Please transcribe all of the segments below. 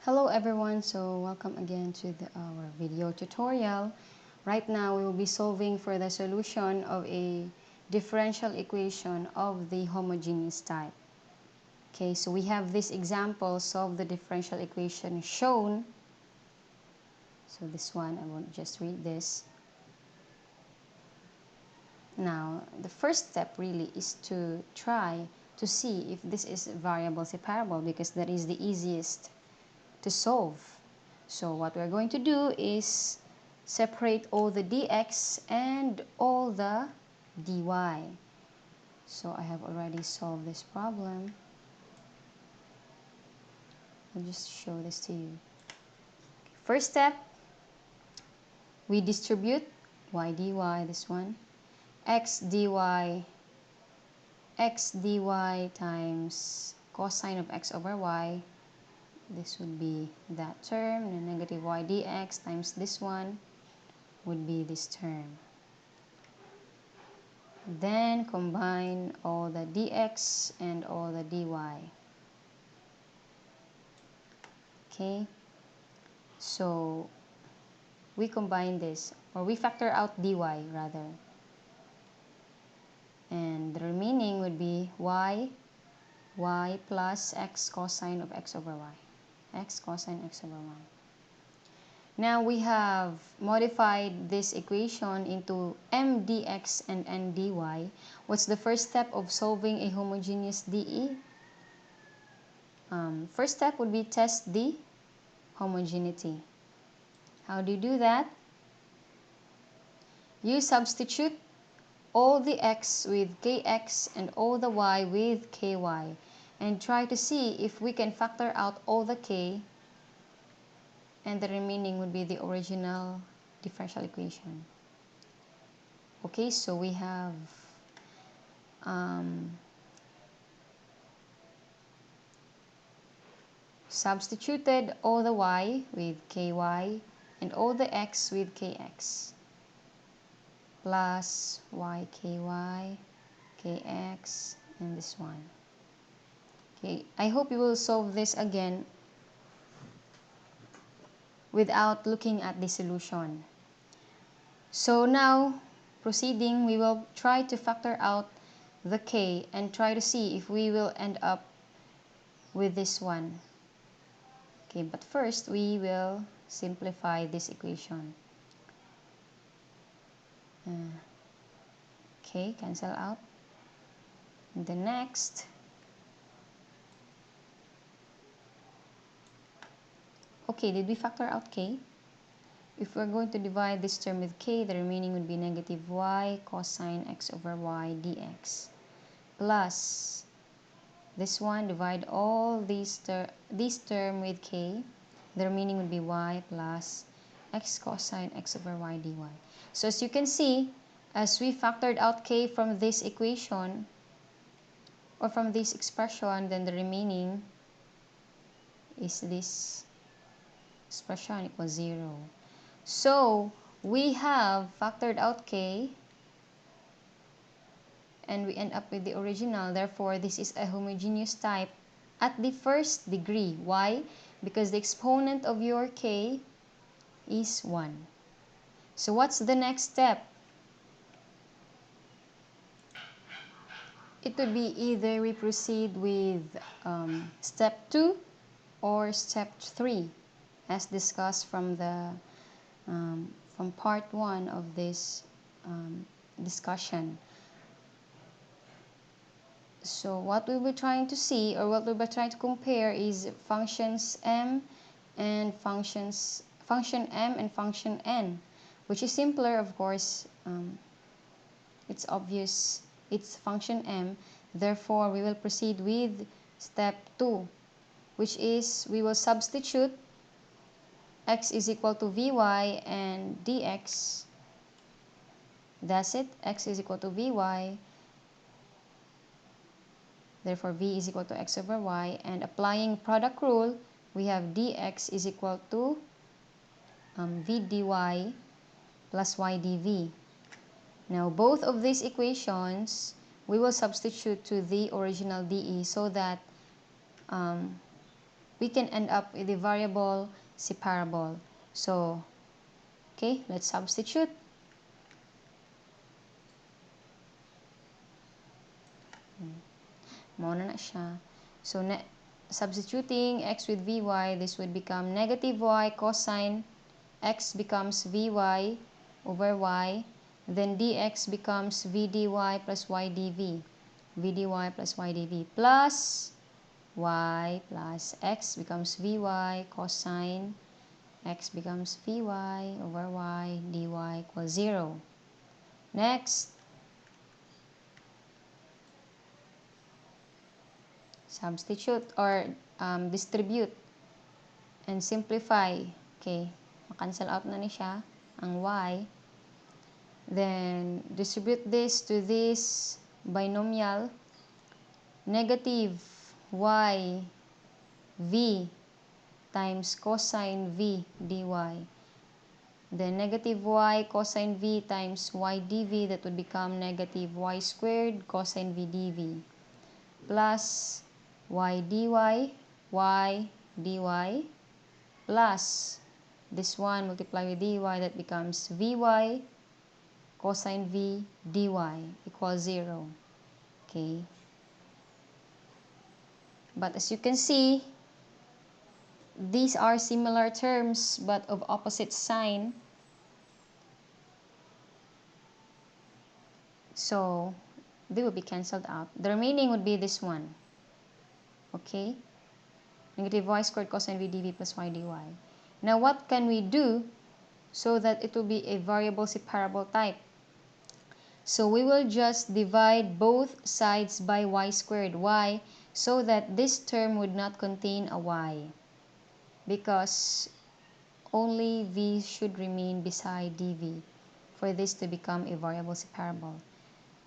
Hello everyone, so welcome again to our video tutorial. Right now we will be solving for the solution of a differential equation of the homogeneous type. Okay, so we have this example, solve the differential equation shown. So this one, I won't just read this. Now, the first step really is to try to see if this is variable separable because that is the easiest to solve. So what we're going to do is separate all the dx and all the dy. So I have already solved this problem. I'll just show this to you. First step, we distribute y dy, this one, x dy times cosine of x over y. This would be that term, and negative y dx times this one would be this term. Then combine all the dx and all the dy. Okay, so we combine this, or we factor out dy rather. And the remaining would be y plus x cosine of x over y. X cosine x over y. Now we have modified this equation into m dx and n dy. What's the first step of solving a homogeneous DE? First step would be test the homogeneity. How do you do that? You substitute all the x with kx and all the y with ky and try to see if we can factor out all the k, and the remaining would be the original differential equation. Okay, so we have substituted all the y with ky and all the x with kx plus y ky kx and this one. Okay, I hope you will solve this again without looking at the solution. So now, proceeding, we will try to factor out the k and try to see if we will end up with this one. Okay, but first we will simplify this equation. Okay, cancel out. And the next, okay, did we factor out k? If we're going to divide this term with k, the remaining would be negative y cosine x over y dx plus this one, divide all this term with k, the remaining would be y plus x cosine x over y dy. So as you can see, as we factored out k from this equation or from this expression, then the remaining is this expression equals 0. So we have factored out k and we end up with the original. Therefore, this is a homogeneous type at the first degree. Why? Because the exponent of your k is 1. So what's the next step? It would be either we proceed with step 2 or step 3 as discussed from the from part 1 of this discussion. So what we'll be trying to see, or what we'll be trying to compare, is functions m and function m and function n, which is simpler, of course. It's obvious it's function m. Therefore, we will proceed with step 2, which is we will substitute x is equal to vy and dx. That's it. X is equal to vy. Therefore, v is equal to x over y. And applying product rule, we have dx is equal to v dy plus y dv. Now, both of these equations, we will substitute to the original dE so that we can end up with a variable separable. So, okay, let's substitute. Muna na siya. So, substituting x with vy, this would become negative y cosine x becomes vy over y. Then dx becomes v dy plus y dv. V dy plus y dv plus y plus x becomes vy cosine x becomes vy over y dy equals 0. Next, substitute or distribute and simplify. Okay, cancel out na ni siya ang y. Then, distribute this to this binomial. Negative y v times cosine v dy. Then, negative y cosine v times y dv, that would become negative y squared cosine v dv. Plus y dy, y dy, plus this one multiply with dy, that becomes vy cosine v dy equals 0. Okay. But as you can see, these are similar terms but of opposite sign. So, they will be cancelled out. The remaining would be this one. Okay? Negative y squared cosine v dv plus y dy. Now, what can we do so that it will be a variable separable type? So, we will just divide both sides by y squared. Why? So that this term would not contain a y. Because only v should remain beside dv for this to become a variable separable.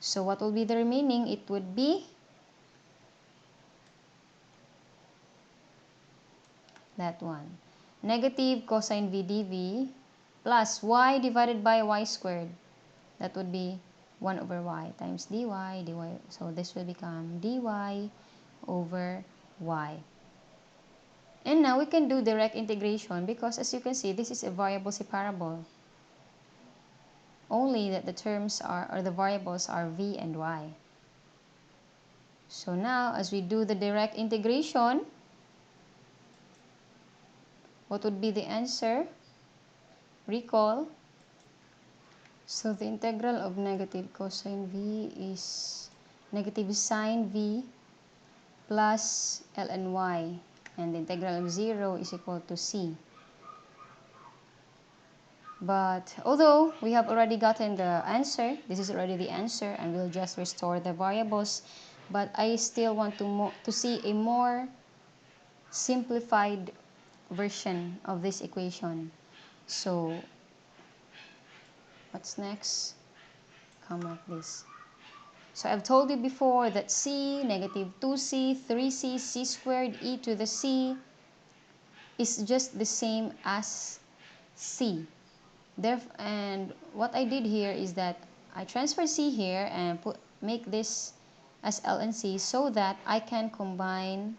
So, what will be the remaining? It would be that one. Negative cosine v dv plus y divided by y squared. That would be 1 over y times dy, dy. So, this will become dy over y. And now, we can do direct integration because as you can see, this is a variable separable. Only that the terms are, or the variables are v and y. So now, as we do the direct integration, what would be the answer? Recall. So the integral of negative cosine v is negative sine v plus ln y. And the integral of 0 is equal to c. But although we have already gotten the answer, this is already the answer, and we'll just restore the variables. But I still want to see a more simplified version of this equation. So, what's next? Come like this. So, I've told you before that c, negative 2c, 3c, c squared e to the c is just the same as c. And what I did here is that I transfer c here and make this as L and C so that I can combine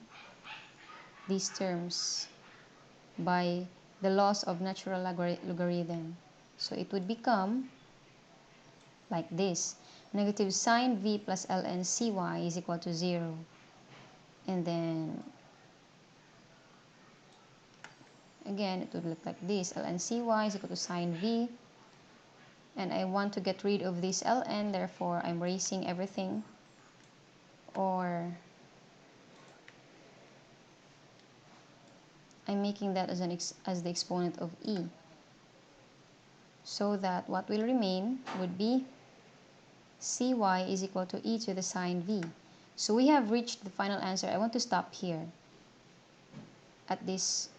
these terms by the laws of natural logarithm. So it would become like this. Negative sine v plus ln cy is equal to 0. And then again, it would look like this. Ln cy is equal to sine v. And I want to get rid of this ln, therefore I'm erasing everything. Or I'm making that as the exponent of e. So that what will remain would be cy is equal to e to the sine v. So we have reached the final answer. I want to stop here at this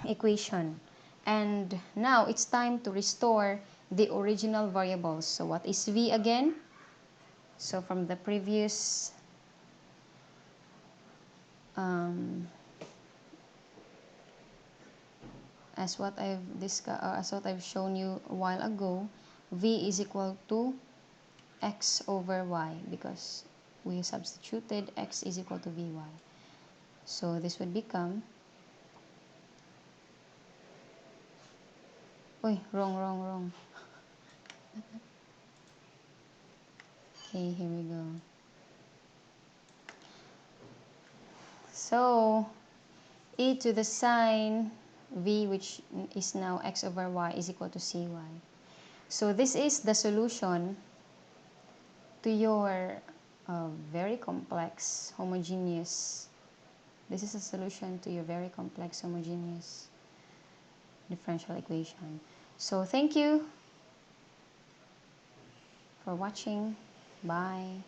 equation. And now it's time to restore the original variables. So what is v again? So from the previous as what I've shown you a while ago, v is equal to x over y, because we substituted x is equal to vy. So this would become, wrong. Okay, here we go. So e to the sine v, which is now x over y, is equal to cy. So this is the solution to your very complex homogeneous. This is a solution to your very complex homogeneous differential equation. So thank you for watching. Bye.